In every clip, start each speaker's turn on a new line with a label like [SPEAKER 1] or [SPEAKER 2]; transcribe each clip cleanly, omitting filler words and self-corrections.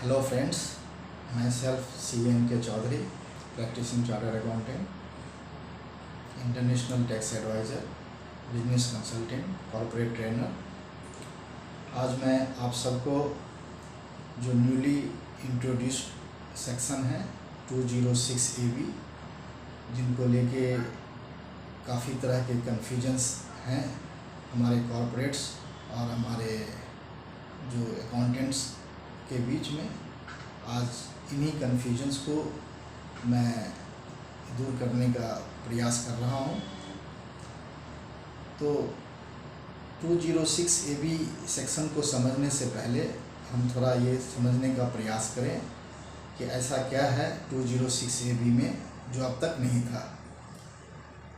[SPEAKER 1] Hello friends, मैं self CN K Chaudhary, practising chartered accountant, international tax adviser, business consultant, corporate trainer. आज मैं आप सबको जो न्यूली इंट्रोड्यूस्ड सेक्शन है 206 AB, जिनको लेके काफ़ी तरह के कन्फ्यूजन्स हैं हमारे कॉर्पोरेट्स और हमारे जो अकाउंटेंट्स के बीच में, आज इन्हीं कन्फ्यूजन्स को मैं दूर करने का प्रयास कर रहा हूँ। तो 206 AB सेक्शन को समझने से पहले हम थोड़ा ये समझने का प्रयास करें कि ऐसा क्या है 206 AB में जो अब तक नहीं था।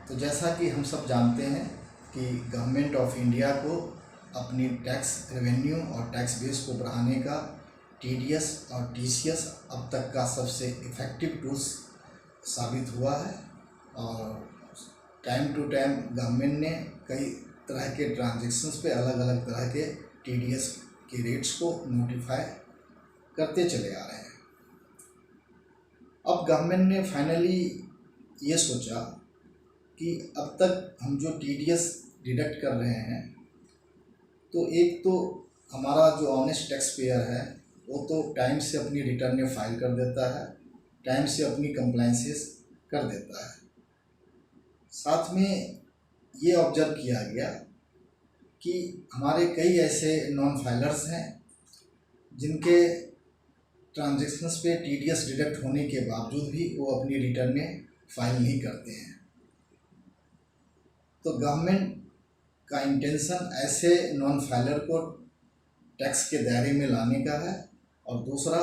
[SPEAKER 1] तो जैसा कि हम सब जानते हैं कि गवर्नमेंट ऑफ इंडिया को अपनी टैक्स रेवेन्यू और टैक्स बेस को बढ़ाने का TDS और TCS अब तक का सबसे इफ़ेक्टिव टूल्स साबित हुआ है। और टाइम टू टाइम गवर्नमेंट ने कई तरह के ट्रांजैक्शंस पे अलग अलग तरह के TDS के रेट्स को नोटिफाई करते चले आ रहे हैं। अब गवर्नमेंट ने फाइनली ये सोचा कि अब तक हम जो TDS डिडक्ट कर रहे हैं, तो एक तो हमारा जो ऑनेस्ट टैक्स पेयर है वो तो टाइम से अपनी रिटर्न फाइल कर देता है, टाइम से अपनी कंप्लाइंसेस कर देता है। साथ में ये ऑब्जर्व किया गया कि हमारे कई ऐसे नॉन फाइलर्स हैं जिनके ट्रांजैक्शंस पे TDS डिडक्ट होने के बावजूद भी वो अपनी रिटर्न फाइल नहीं करते हैं। तो गवर्नमेंट का इंटेंशन ऐसे नॉन फाइलर को टैक्स के दायरे में लाने का है, और दूसरा,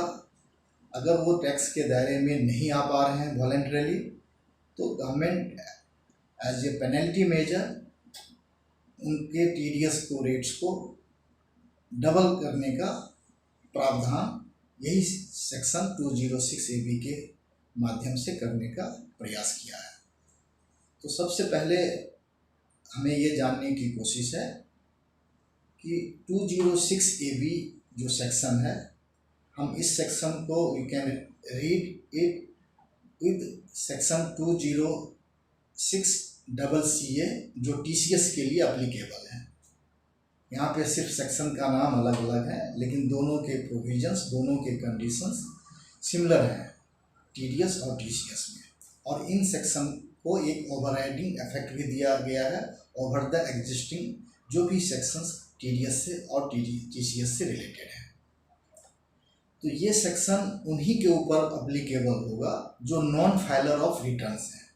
[SPEAKER 1] अगर वो टैक्स के दायरे में नहीं आ पा रहे हैं वॉलंटरीली, तो government as a penalty measure उनके TDS को रेट्स को डबल करने का प्रावधान यही सेक्शन 206 AB के माध्यम से करने का प्रयास किया है। तो सबसे पहले हमें ये जानने की कोशिश है कि 206 AB जो सेक्शन है, हम इस सेक्शन को we can read it with section 206 CA जो TCS के लिए एप्लीकेबल है। यहाँ पे सिर्फ सेक्शन का नाम अलग अलग है, लेकिन दोनों के प्रोविजंस, दोनों के कंडीशंस सिमिलर हैं TDS और TCS में। और इन सेक्शन को एक ओवरराइडिंग इफेक्ट भी दिया गया है ओवर द एग्जिस्टिंग जो भी सेक्शंस TDS से और TCS से रिलेटेड है। तो ये सेक्शन उन्हीं के ऊपर एप्लीकेबल होगा जो नॉन फाइलर ऑफ रिटर्न्स हैं।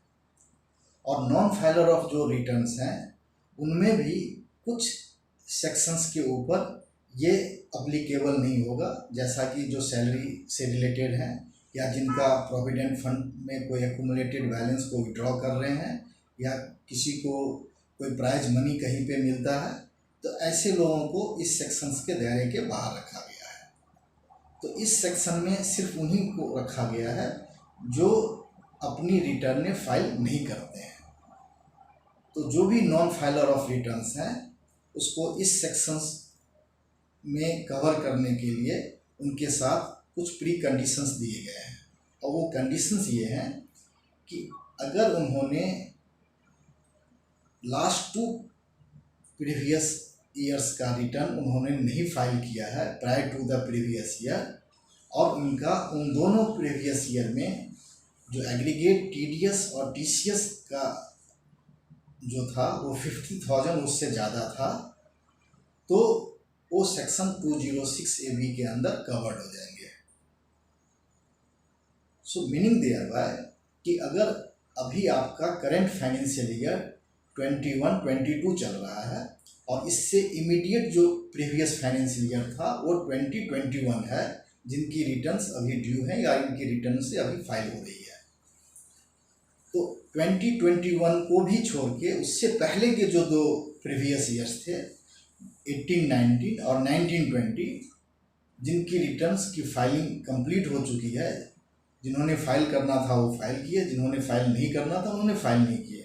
[SPEAKER 1] और नॉन फाइलर ऑफ जो रिटर्न्स हैं उनमें भी कुछ सेक्शंस के ऊपर ये एप्लीकेबल नहीं होगा, जैसा कि जो सैलरी से रिलेटेड हैं या जिनका प्रोविडेंट फंड में कोई एक्यूमुलेटेड बैलेंस को विड्रॉ कर रहे हैं, या किसी को कोई प्राइज मनी कहीं पे मिलता है, तो ऐसे लोगों को इस सेक्शंस के दायरे के बाहर रखा गया है। तो इस सेक्शन में सिर्फ उन्हीं को रखा गया है जो अपनी रिटर्न फाइल नहीं करते हैं। तो जो भी नॉन फाइलर ऑफ रिटर्न्स हैं उसको इस सेक्शंस में कवर करने के लिए उनके साथ कुछ प्री कंडीशंस दिए गए हैं। और वो कंडीशंस ये हैं कि अगर उन्होंने लास्ट 2 प्रीवियस ईयर्स का रिटर्न उन्होंने नहीं फाइल किया है prior to the previous year, और उनका उन दोनों प्रीवियस ईयर में जो एग्रीगेट TDS और TCS का जो था वो 50,000 उससे ज़्यादा था, तो वो सेक्शन 206 AB के अंदर कवर्ड हो जाएंगे। सो मीनिंग देयर बाय कि अगर अभी आपका करंट फाइनेंशियल ईयर 21-22 चल रहा है और इससे इमीडिएट जो प्रीवियस फाइनेंशियल ईयर था वो 2021 है, जिनकी रिटर्न्स अभी ड्यू हैं या इनकी रिटर्न से अभी फाइल हो रही है, तो 2021 को भी छोड़ के उससे पहले के जो 2 प्रीवियस ईयर्स थे 18-19 और 19-20, जिनकी रिटर्न्स की फाइलिंग कंप्लीट हो चुकी है, जिन्होंने फाइल करना था वो फाइल किए, जिन्होंने फाइल नहीं करना था उन्होंने फाइल नहीं किए,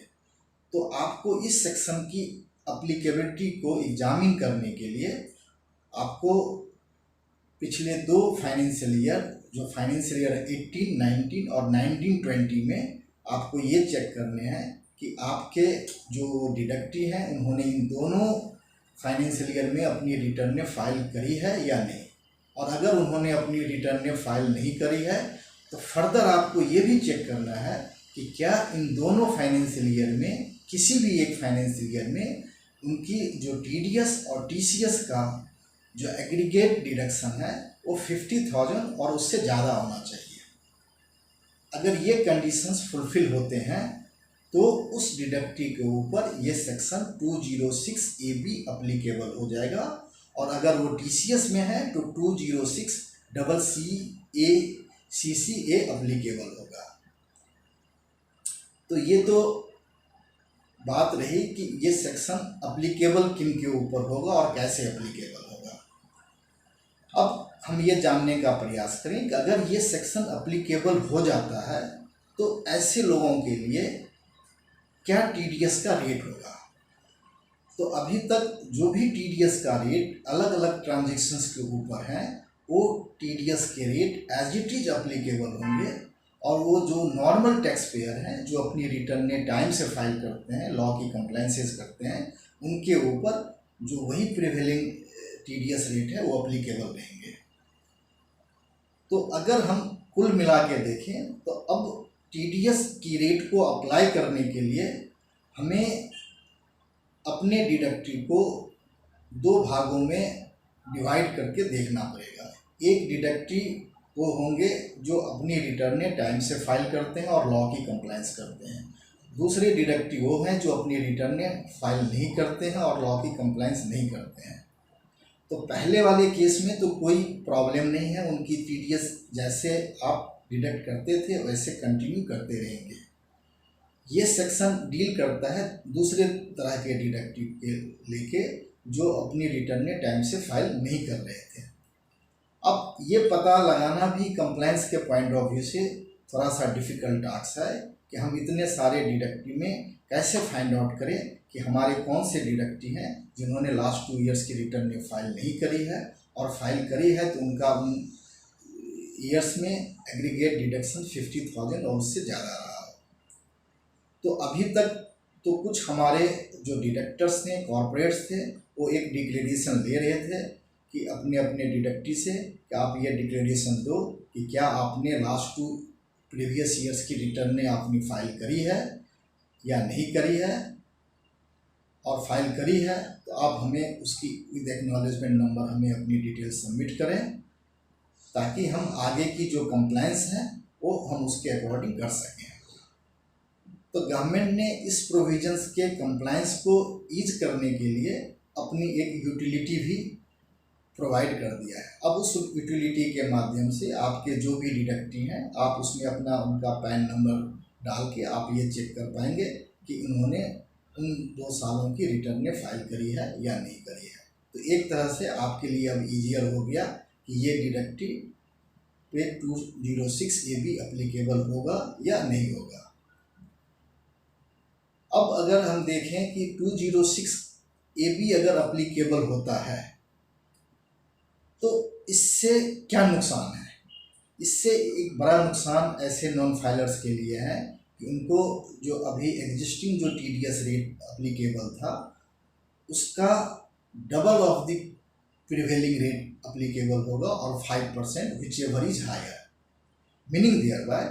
[SPEAKER 1] तो आपको इस सेक्शन की एप्लीकेबिलिटी को एग्जामिन करने के लिए आपको पिछले 2 फाइनेंशियल ईयर, जो फाइनेंशियल ईयर 18, 19 और 19-20 में आपको ये चेक करने हैं कि आपके जो डिडक्टी हैं उन्होंने इन दोनों फाइनेंशियल ईयर में अपनी रिटर्न फाइल करी है या नहीं। और अगर उन्होंने अपनी रिटर्न फाइल नहीं करी है तो फर्दर आपको ये भी चेक करना है कि क्या इन दोनों फाइनेंशियल ईयर में किसी भी एक फाइनेंशियल ईयर में उनकी जो TDS और TCS का जो एग्रीगेट डिडक्शन है वो 50,000 और उससे ज़्यादा होना चाहिए। अगर ये कंडीशंस फुलफिल होते हैं तो उस डिडक्टी के ऊपर ये सेक्शन 206AB अप्लीकेबल हो जाएगा, और अगर वो TCS में है तो 206CCA अप्लीकेबल होगा। तो ये तो बात रही कि ये सेक्शन अप्लीकेबल किन के ऊपर होगा और कैसे अप्लीकेबल होगा। अब हम ये जानने का प्रयास करें कि अगर ये सेक्शन अप्लीकेबल हो जाता है तो ऐसे लोगों के लिए क्या TDS का रेट होगा। तो अभी तक जो भी TDS का रेट अलग अलग ट्रांजेक्शन्स के ऊपर हैं वो TDS के rate as it is applicable होंगे, और वो जो नॉर्मल टैक्स पेयर हैं जो अपनी रिटर्न टाइम से फाइल करते हैं, लॉ की कंप्लायंसेस करते हैं, उनके ऊपर जो वही प्रिवेलिंग TDS रेट है वो अप्लीकेबल रहेंगे। तो अगर हम कुल मिला के देखें तो अब TDS की रेट को अप्लाई करने के लिए हमें अपने डिडक्टिव को 2 भागों में डिवाइड करके देखना पड़ेगा। एक डिडक्टिव वो होंगे जो अपनी रिटर्न टाइम से फाइल करते हैं और लॉ की कंप्लायंस करते हैं। दूसरे डिडक्टिव वो हैं जो अपनी रिटर्न फाइल नहीं करते हैं और लॉ की कंप्लायंस नहीं करते हैं। तो पहले वाले केस में तो कोई प्रॉब्लम नहीं है, उनकी TDS जैसे आप डिडक्ट करते थे वैसे कंटिन्यू करते रहेंगे। ये सेक्शन डील करता है दूसरे तरह के डिडक्टिव के लेके जो अपनी रिटर्न टाइम से फाइल नहीं कर रहे थे। अब ये पता लगाना भी कंप्लायंस के पॉइंट ऑफ व्यू से थोड़ा सा डिफ़िकल्ट टास्क है कि हम इतने सारे डिडक्टिव में कैसे फाइंड आउट करें कि हमारे कौन से डिडक्टिव हैं जिन्होंने लास्ट 2 ईयर्स की रिटर्न फाइल नहीं करी है, और फाइल करी है तो उनका उन ईयर्स में एग्रीगेट डिडक्शन 50,000 और उससे ज़्यादा रहा हो। तो अभी तक तो कुछ हमारे जो डिडक्टर्स थे, कॉर्पोरेट्स थे, वो एक डिक्लेरेशन ले रहे थे कि अपने अपने डिडक्टी से कि आप ये डिक्लेरेशन दो कि क्या आपने लास्ट 2 प्रीवियस ईयर्स की रिटर्न आपने फाइल करी है या नहीं करी है, और फाइल करी है तो आप हमें उसकी विद एक्नॉलेजमेंट नंबर हमें अपनी डिटेल्स सबमिट करें ताकि हम आगे की जो कंप्लायंस है वो हम उसके अकॉर्डिंग कर सकें। तो गवर्नमेंट ने इस प्रोविजंस के कंप्लायंस को ईज करने के लिए अपनी एक यूटिलिटी भी प्रोवाइड कर दिया है। अब उस यूटिलिटी के माध्यम से आपके जो भी डिडक्टी हैं आप उसमें अपना उनका पैन नंबर डाल के आप ये चेक कर पाएंगे कि उन्होंने उन 2 सालों की रिटर्न फाइल करी है या नहीं करी है। तो एक तरह से आपके लिए अब ईजियर हो गया कि ये डिडक्टी पे 206AB अप्लीकेबल होगा या नहीं होगा। अब अगर हम देखें कि 206AB अगर अप्लीकेबल होता है तो इससे क्या नुकसान है। इससे एक बड़ा नुकसान ऐसे नॉन फाइलर्स के लिए है कि उनको जो अभी एग्जिस्टिंग जो TDS रेट अप्लीकेबल था उसका double of the prevailing rate applicable होगा और 5% whichever is higher. Meaning thereby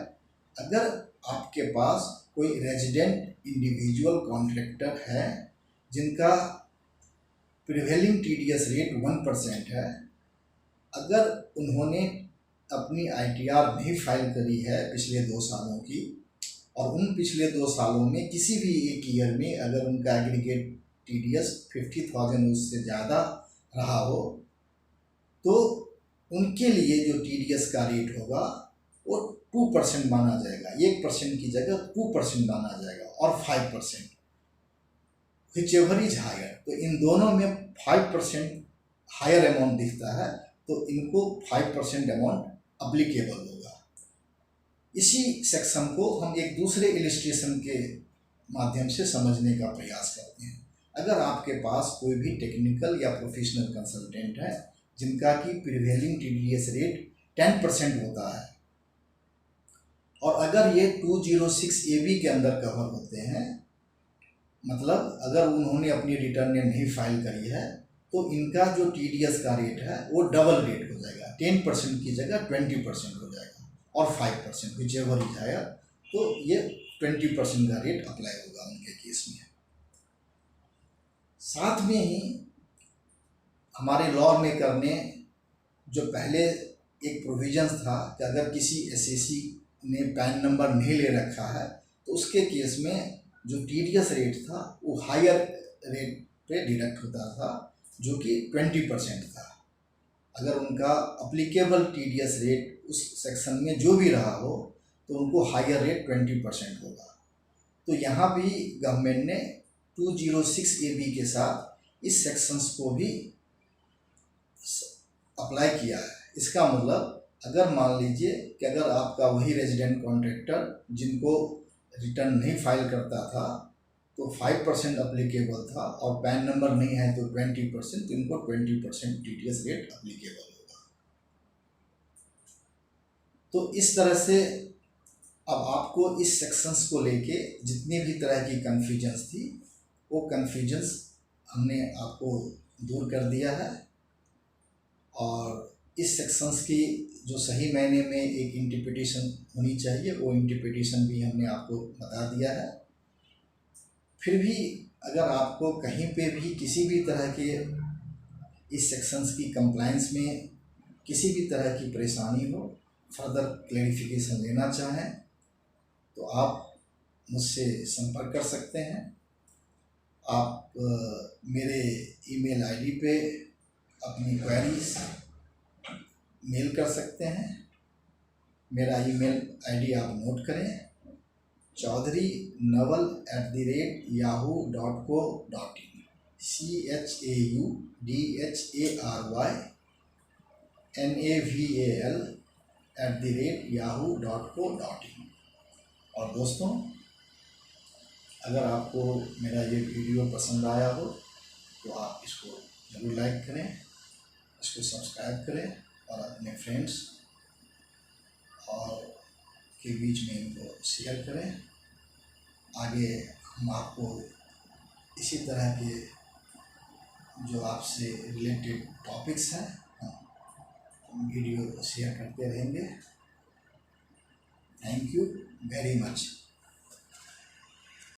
[SPEAKER 1] अगर आपके पास कोई रेजिडेंट इंडिविजुअल कॉन्ट्रैक्टर है जिनका प्रिवेलिंग TDS रेट 1% है, अगर उन्होंने अपनी ITR नहीं फाइल करी है पिछले 2 सालों की और उन पिछले 2 सालों में किसी भी एक ईयर में अगर उनका एग्रीगेट TDS 50,000 उससे ज़्यादा रहा हो तो उनके लिए जो TDS का रेट होगा वो 2% माना जाएगा। 1% की जगह 2% माना जाएगा और 5% विच एवर इज हायर। तो इन दोनों में 5% हायर अमाउंट दिखता है तो इनको 5% अमाउंट अप्लीकेबल होगा। इसी सेक्शन को हम एक दूसरे इलिस्ट्रेशन के माध्यम से समझने का प्रयास करते हैं। अगर आपके पास कोई भी टेक्निकल या प्रोफेशनल कंसल्टेंट है जिनका कि प्रिवेलिंग TDS रेट 10% होता है। और अगर ये 206AB के अंदर कवर होते हैं, मतलब अगर उन्होंने अपनी रिटर्न नहीं फाइल करी है, तो इनका जो TDS का रेट है वो डबल रेट हो जाएगा, 10% की जगह 20% हो जाएगा, और 5% whichever is higher, तो ये 20% का रेट अप्लाई होगा उनके केस में। साथ में ही हमारे लॉ मेकर ने जो पहले एक प्रोविजन था कि अगर किसी SAC ने पैन नंबर नहीं ले रखा है तो उसके केस में जो TDS रेट था वो हायर रेट पे डिडक्ट होता था, जो कि 20% था। अगर उनका अप्लीकेबल TDS रेट उस सेक्शन में जो भी रहा हो तो उनको हायर रेट 20% होगा। तो यहाँ भी गवर्नमेंट ने 206AB के साथ इस सेक्शंस को भी अप्लाई किया है। इसका मतलब अगर मान लीजिए कि अगर आपका वही रेजिडेंट कॉन्ट्रैक्टर जिनको रिटर्न नहीं फाइल करता था तो 5% अप्लीकेबल था, और पैन नंबर नहीं है तो 20%, तो इनको 20% TDS रेट अप्लीकेबल होगा। तो इस तरह से अब आपको इस सेक्शंस को लेके जितनी भी तरह की कन्फ्यूजन्स थी वो कन्फ्यूजन्स हमने आपको दूर कर दिया है, और इस सेक्शंस की जो सही मायने में एक इंटरप्रिटेशन होनी चाहिए वो इंटरप्रिटेशन भी हमने आपको बता दिया है। फिर भी अगर आपको कहीं पे भी किसी भी तरह के इस सेक्शंस की कंप्लायंस में किसी भी तरह की परेशानी हो, फर्दर क्लैरिफिकेशन लेना चाहें तो आप मुझसे संपर्क कर सकते हैं। आप मेरे email ID पे अपनी क्वेरीज मेल कर सकते हैं। मेरा email ID आप नोट करें, chaudharynaval@yahoo.co.in, chaudharynaval@yahoo.co.in। और दोस्तों, अगर आपको मेरा ये वीडियो पसंद आया हो तो आप इसको ज़रूर लाइक करें, इसको सब्सक्राइब करें और अपने फ्रेंड्स और के बीच में इनको शेयर करें। आगे हम आपको इसी तरह के जो आपसे रिलेटेड टॉपिक्स हैं हम वीडियो शेयर करते रहेंगे। Thank you very much.